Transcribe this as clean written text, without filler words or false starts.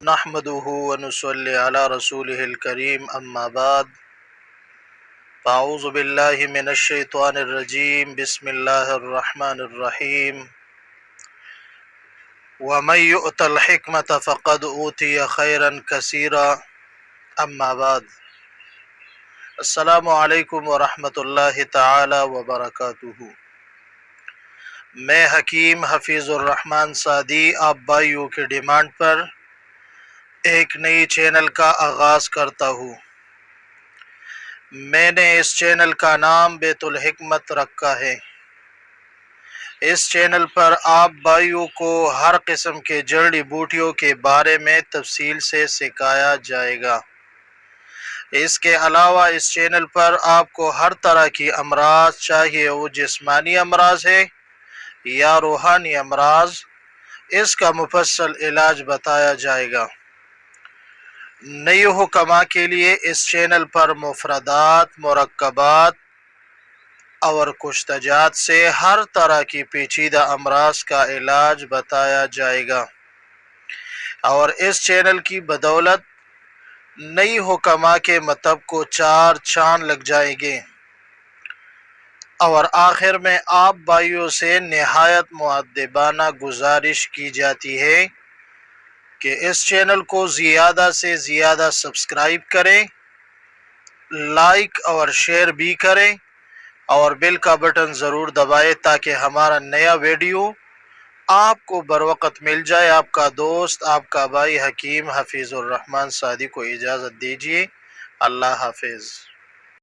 نحمده ونصلي على رسوله الكريم أما بعد فأعوذ بالله من الشيطان الرجيم بسم الله الرحمن الرحيم ومن يؤت الحكمة فقد أوتي خيرا كثيرا أما بعد السلام علیکم ورحمۃ اللہ تعالی وبرکاتہ۔ میں حکیم حفیظ الرحمن سعدی آپ بھائیوں کے ڈیمانڈ پر ایک نئی چینل کا آغاز کرتا ہوں۔ میں نے اس چینل کا نام بیت الحکمت رکھا ہے۔ اس چینل پر آپ بھائیوں کو ہر قسم کے جڑی بوٹیوں کے بارے میں تفصیل سے سکھایا جائے گا۔ اس کے علاوہ اس چینل پر آپ کو ہر طرح کی امراض، چاہے وہ جسمانی امراض ہے یا روحانی امراض، اس کا مفصل علاج بتایا جائے گا۔ نئی حکماء کے لیے اس چینل پر مفردات، مرکبات اور کشتجات سے ہر طرح کی پیچیدہ امراض کا علاج بتایا جائے گا، اور اس چینل کی بدولت نئی حکماء کے مطلب کو چار چاند لگ جائیں گے۔ اور آخر میں آپ بھائیوں سے نہایت مؤدبانہ گزارش کی جاتی ہے کہ اس چینل کو زیادہ سے زیادہ سبسکرائب کریں، لائک اور شیئر بھی کریں، اور بیل کا بٹن ضرور دبائیں تاکہ ہمارا نیا ویڈیو آپ کو بروقت مل جائے۔ آپ کا دوست، آپ کا بھائی حکیم حفیظ الرحمن سعدی کو اجازت دیجیے۔ اللہ حافظ۔